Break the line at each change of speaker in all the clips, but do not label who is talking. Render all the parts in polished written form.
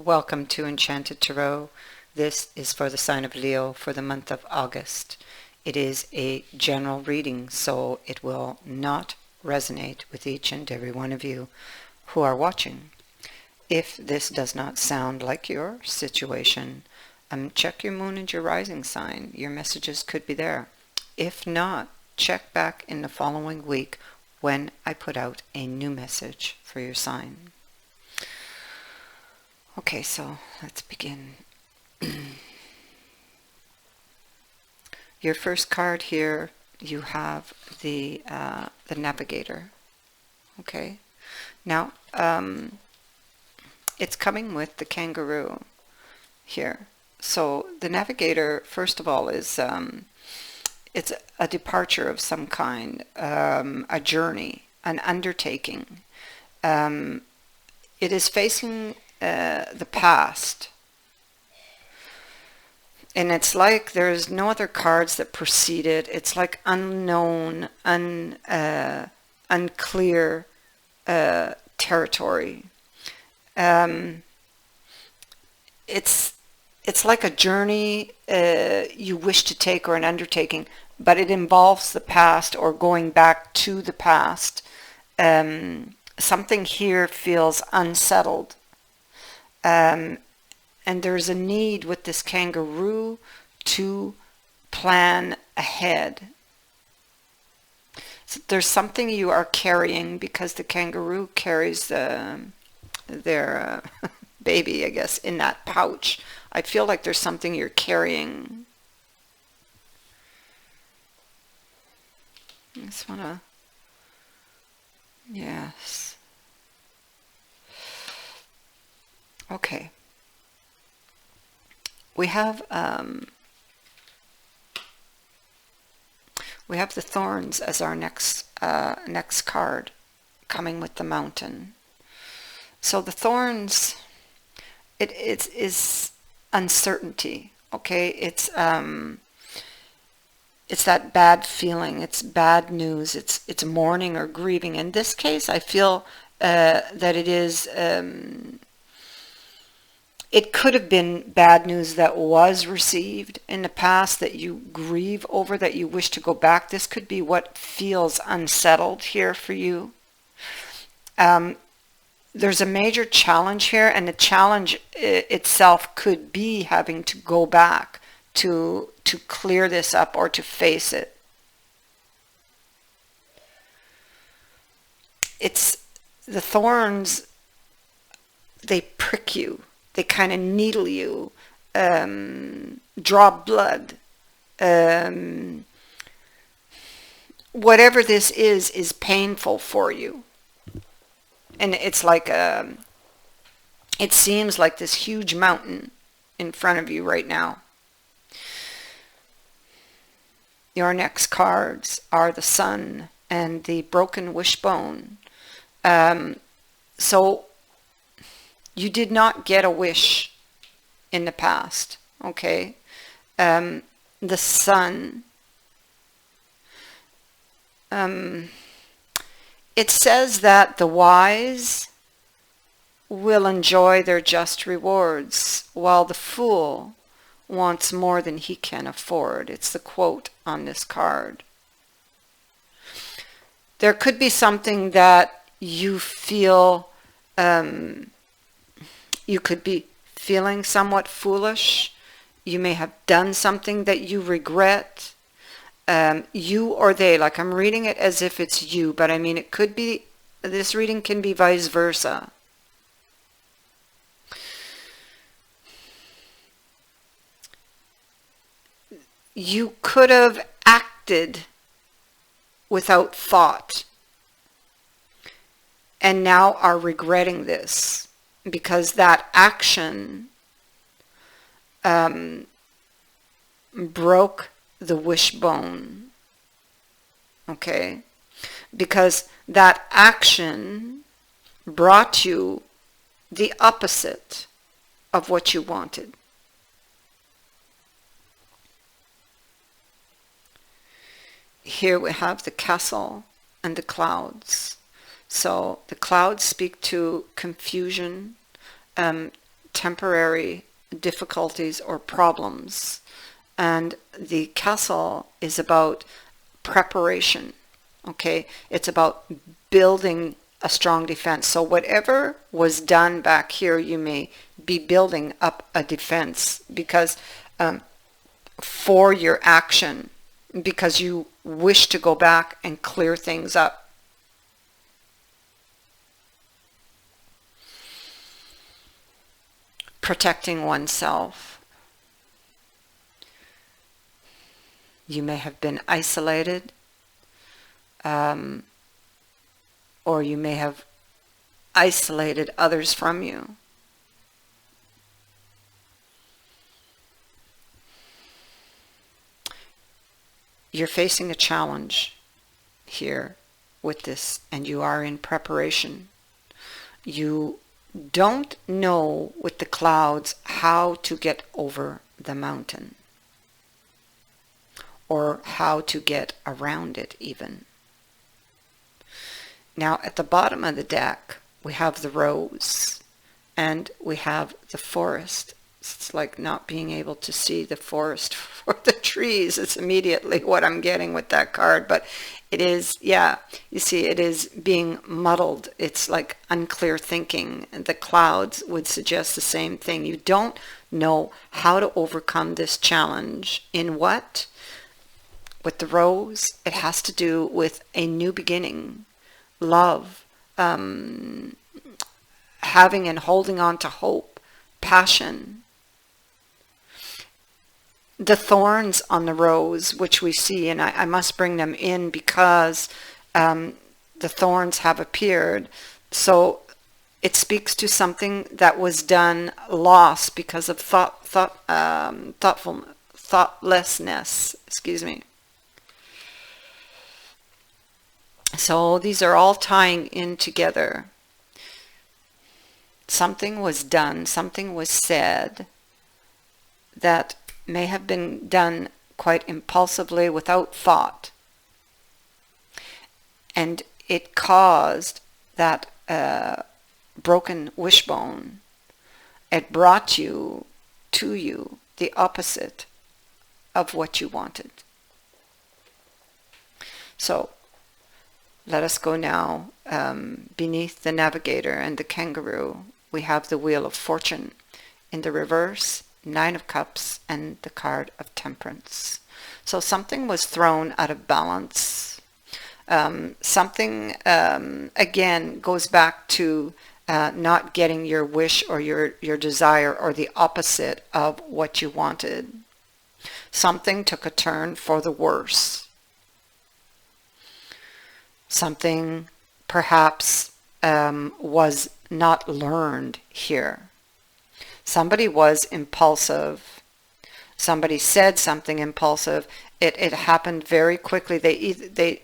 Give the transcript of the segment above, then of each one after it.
Welcome to Enchanted Tarot. This is for the sign of Leo for the month of August. It is a general reading, so it will not resonate with each and every one of you who are watching. If this does not sound like your situation, check your moon and your rising sign. Your messages could be there. If not, check back in the following week when I put out a new message for your sign. Okay, so let's begin. Your first card here, you have the navigator. Okay, now it's coming with the kangaroo here. So the navigator, first of all, is it's a departure of some kind, a journey, an undertaking. It is facing the past, and it's like there's no other cards that precede it. It's like unknown, unclear territory. It's like a journey you wish to take, or an undertaking, but it involves the past or going back to the past. Something here feels unsettled. And there's a need with this kangaroo to plan ahead. So there's something you are carrying, because the kangaroo carries their baby, I guess, in that pouch. I feel like there's something you're carrying. I just want to... Yes. Okay. We have the thorns as our next card, coming with the mountain. So the thorns, it is uncertainty. Okay, it's that bad feeling. It's bad news. It's mourning or grieving. In this case, I feel that it is. It could have been bad news that was received in the past that you grieve over, that you wish to go back. This could be what feels unsettled here for you. There's a major challenge here, and the challenge itself could be having to go back to clear this up or to face it. It's the thorns, they prick you. They kind of needle you, draw blood. Whatever this is painful for you. And it's like it seems like this huge mountain in front of you right now. Your next cards are the Sun and the broken wishbone. So you did not get a wish in the past, okay? The Sun. It says that the wise will enjoy their just rewards, while the fool wants more than he can afford. It's the quote on this card. There could be something that you feel... you could be feeling somewhat foolish. You may have done something that you regret. You or they, like I'm reading it as if it's you, but I mean it could be, this reading can be vice versa. You could have acted without thought and now are regretting this, because that action broke the wishbone, okay? Because that action brought you the opposite of what you wanted. Here we have the castle and the clouds. So the clouds speak to confusion, temporary difficulties or problems. And the castle is about preparation. Okay, it's about building a strong defense. So whatever was done back here, you may be building up a defense because for your action, because you wish to go back and clear things up. Protecting oneself. You may have been isolated, or you may have isolated others from you. You're facing a challenge here with this, and you are in preparation. You don't know with the clouds how to get over the mountain, or how to get around it even. Now at the bottom of the deck we have the rose and we have the forest. It's like not being able to see the forest for the trees. It's immediately what I'm getting with that card. But it is, yeah, you see, it is being muddled. It's like unclear thinking. And the clouds would suggest the same thing. You don't know how to overcome this challenge. In what? With the rose, it has to do with a new beginning, love, having and holding on to hope, passion. The thorns on the rose, which we see, and I must bring them in because the thorns have appeared. So it speaks to something that was done, lost because of thoughtlessness. Excuse me. So these are all tying in together. Something was done, something was said that may have been done quite impulsively without thought. And it caused that broken wishbone. It brought you to you the opposite of what you wanted. So let us go now beneath the navigator and the kangaroo. We have the Wheel of Fortune in the reverse, Nine of Cups, and the card of Temperance. So something was thrown out of balance. Something, again, goes back to not getting your wish or your desire or the opposite of what you wanted. Something took a turn for the worse. Something perhaps was not learned here. Somebody was impulsive. Somebody said something impulsive. It happened very quickly. They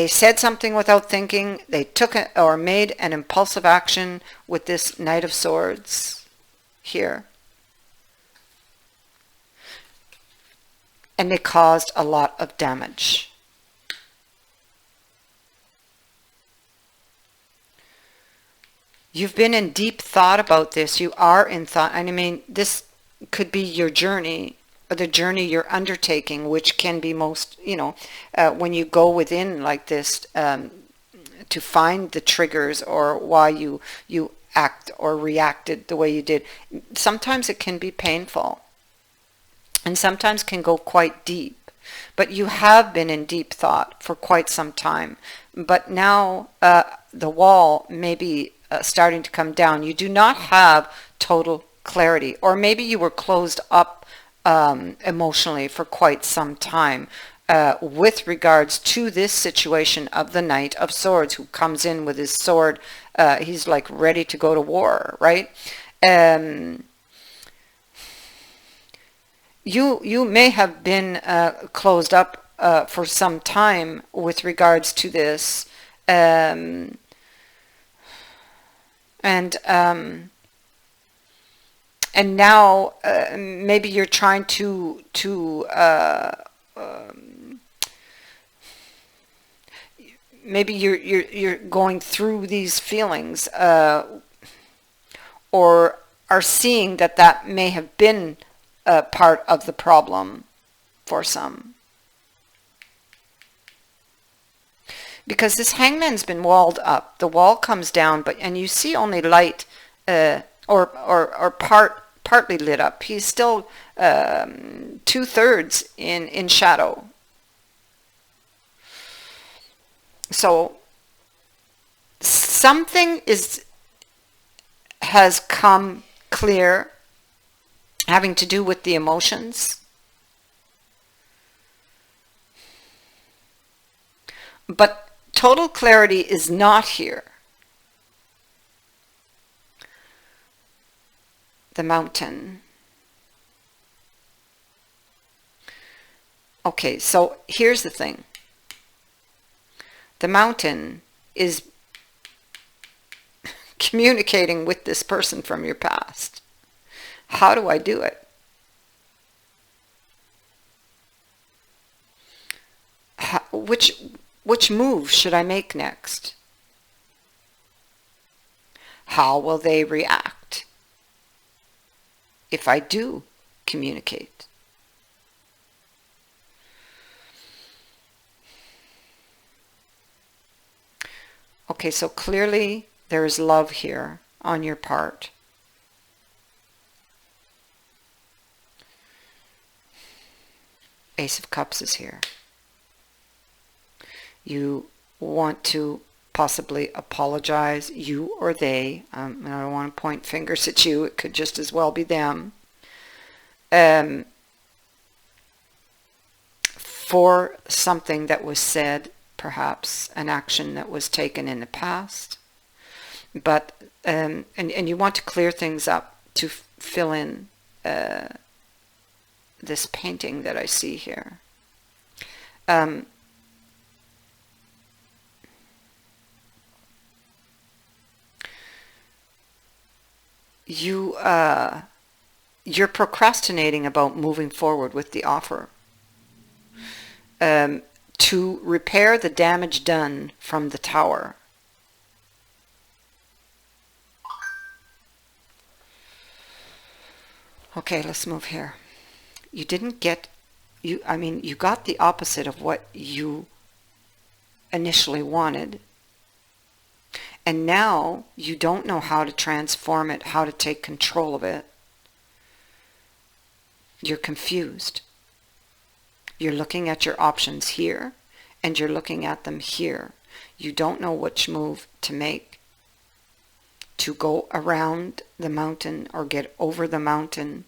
said something without thinking. They took it or made an impulsive action with this Knight of Swords here. And it caused a lot of damage. You've been in deep thought about this. You are in thought. And I mean, this could be your journey, or the journey you're undertaking, which can be most, when you go within like this to find the triggers or why you act or reacted the way you did. Sometimes it can be painful and sometimes can go quite deep. But you have been in deep thought for quite some time. But now the wall may be starting to come down. You do not have total clarity, or maybe you were closed up emotionally for quite some time with regards to this situation of the Knight of Swords, who comes in with his sword. He's like ready to go to war, right? You may have been closed up for some time with regards to this, and now maybe you're trying to maybe you're going through these feelings, or are seeing that that may have been a part of the problem for some. Because this hangman's been walled up. The wall comes down, and you see only light, or partly lit up. He's still 2/3 in shadow. So something has come clear, having to do with the emotions. But total clarity is not here. The mountain. Okay, so here's the thing. The mountain is communicating with this person from your past. How do I do it? Which move should I make next? How will they react if I do communicate? Okay, so clearly there is love here on your part. Ace of Cups is here. You want to possibly apologize, you or they. I don't want to point fingers at you. It could just as well be them. For something that was said, perhaps an action that was taken in the past. But and you want to clear things up to fill in this painting that I see here. You're procrastinating about moving forward with the offer to repair the damage done from the tower. Okay, let's move here. You didn't get, you got the opposite of what you initially wanted. And now you don't know how to transform it, how to take control of it. You're confused. You're looking at your options here, and you're looking at them here. You don't know which move to make. To go around the mountain or get over the mountain.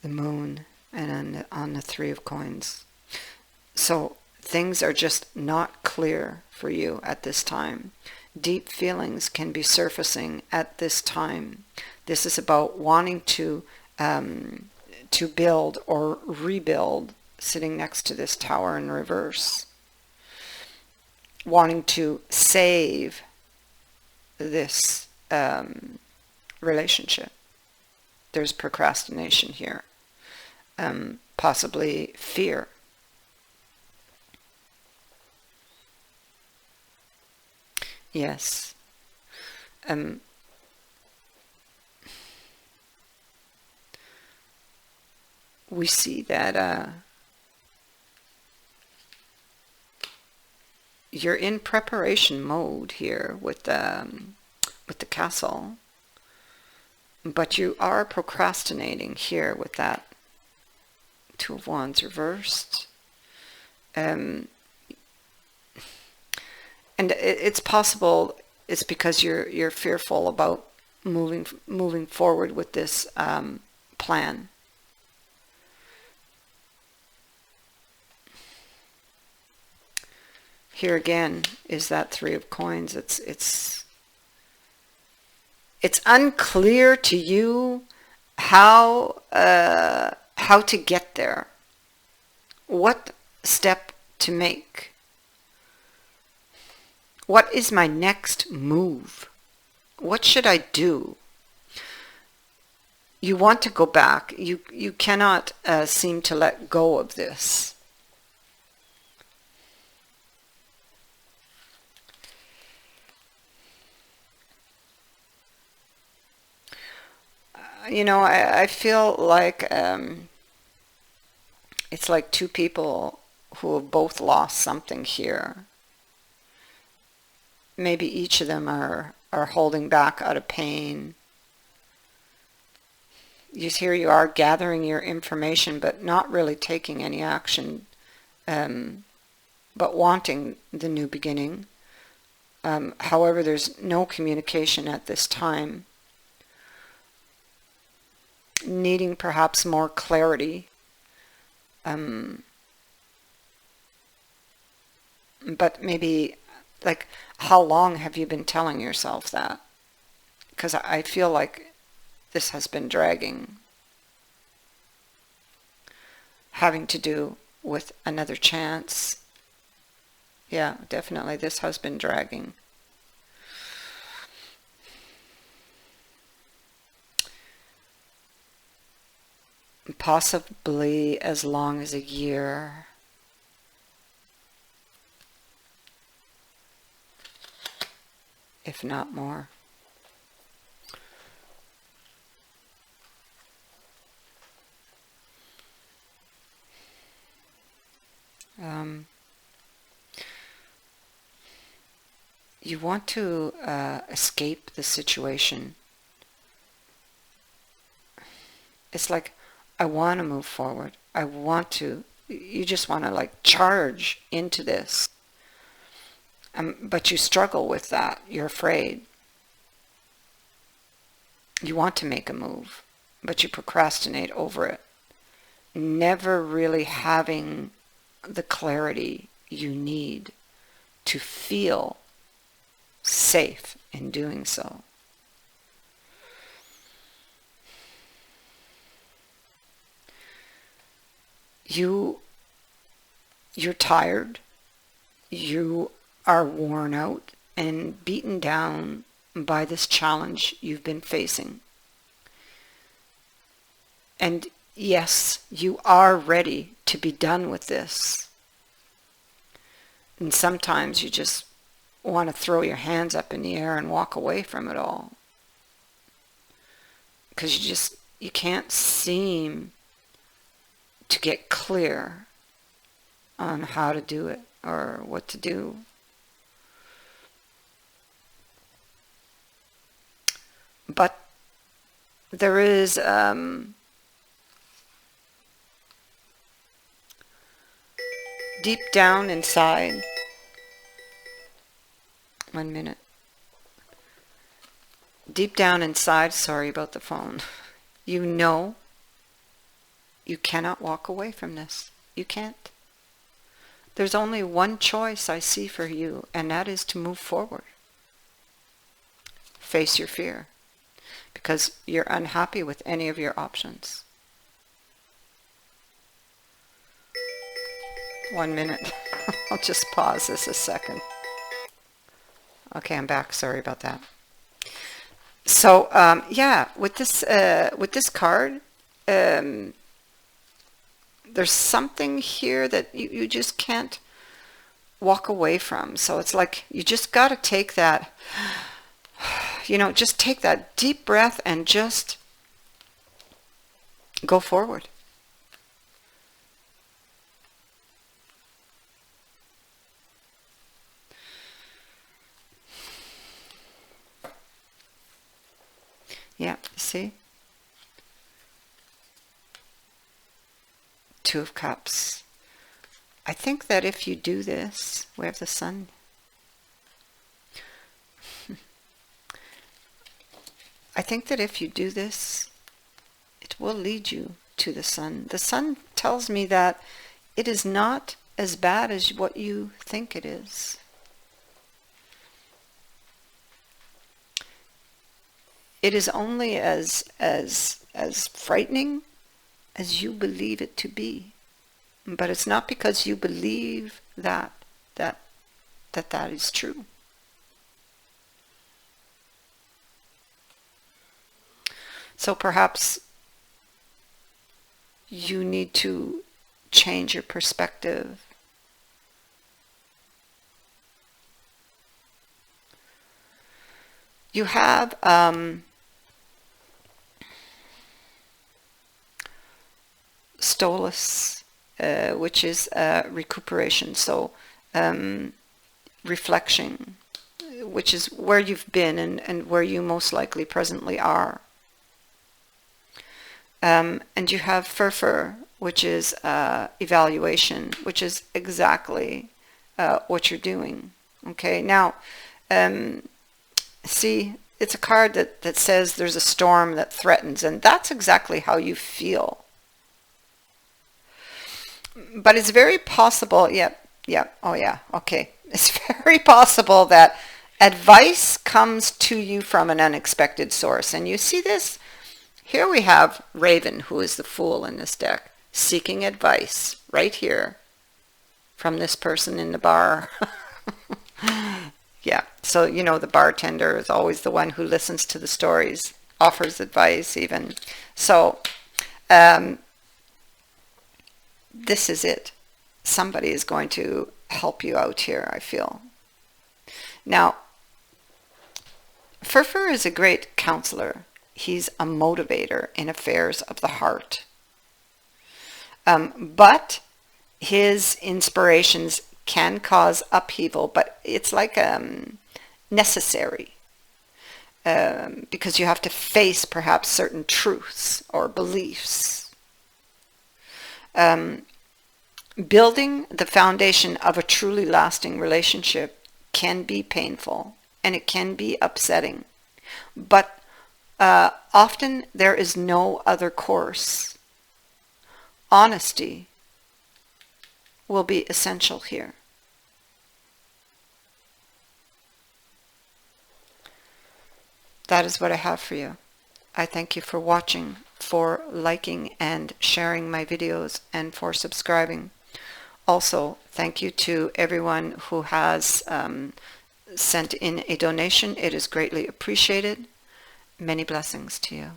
The moon, and on the Three of Coins. So things are just not clear for you at this time. Deep feelings can be surfacing at this time. This is about wanting to build or rebuild, sitting next to this tower in reverse. Wanting to save this relationship. There's procrastination here. Possibly fear. Yes. We see that you're in preparation mode here with the castle, but you are procrastinating here with that Two of Wands reversed. And it's possible it's because you're fearful about moving forward with this plan. Here again is that Three of Coins. It's unclear to you how to get there, what step to make. What is my next move? What should I do? You want to go back. You cannot seem to let go of this. I feel like it's like two people who have both lost something here. Maybe each of them are holding back out of pain. Here you are gathering your information, but not really taking any action, but wanting the new beginning. However, there's no communication at this time. Needing perhaps more clarity. But maybe, like, how long have you been telling yourself that? Because I feel like this has been dragging. Having to do with another chance. Yeah, definitely this has been dragging. Possibly as long as a year. If not more. You want to escape the situation. It's like, I want to move forward. You just want to like charge into this. But you struggle with that. You're afraid. You want to make a move, but you procrastinate over it. Never really having the clarity you need to feel safe in doing so. You're tired. You are worn out and beaten down by this challenge you've been facing. And yes, you are ready to be done with this. And sometimes you just want to throw your hands up in the air and walk away from it all. Because you can't seem to get clear on how to do it or what to do. But there is deep down inside, 1 minute, deep down inside, sorry about the phone, you know you cannot walk away from this. You can't. There's only one choice I see for you, and that is to move forward. Face your fear, because you're unhappy with any of your options. 1 minute. I'll just pause this a second. Okay, I'm back. Sorry about that. So, yeah, with this card, there's something here that you just can't walk away from. So it's like you just got to take that, just take that deep breath and just go forward. Yeah, see? Two of Cups. I think that if you do this, we have the Sun. I think that if you do this, it will lead you to the Sun. The Sun tells me that it is not as bad as what you think it is. It is only as frightening as you believe it to be. But it's not because you believe that is true. So perhaps you need to change your perspective. You have stolus, which is recuperation. So reflection, which is where you've been and where you most likely presently are. And you have furfur, which is evaluation, which is exactly what you're doing. Okay, now see, it's a card that says there's a storm that threatens, and that's exactly how you feel. But it's very possible, okay. It's very possible that advice comes to you from an unexpected source. And you see this? Here we have Raven, who is the Fool in this deck, seeking advice right here from this person in the bar. Yeah, so you know the bartender is always the one who listens to the stories, offers advice even. So this is it. Somebody is going to help you out here, I feel. Now, Furfur is a great counselor. He's a motivator in affairs of the heart. But his inspirations can cause upheaval, but it's like necessary. Because you have to face perhaps certain truths or beliefs. Building the foundation of a truly lasting relationship can be painful and it can be upsetting, but often there is no other course. Honesty will be essential here. That is what I have for you. I thank you for watching, for liking and sharing my videos, and for subscribing. Also, thank you to everyone who has sent in a donation. It is greatly appreciated. Many blessings to you.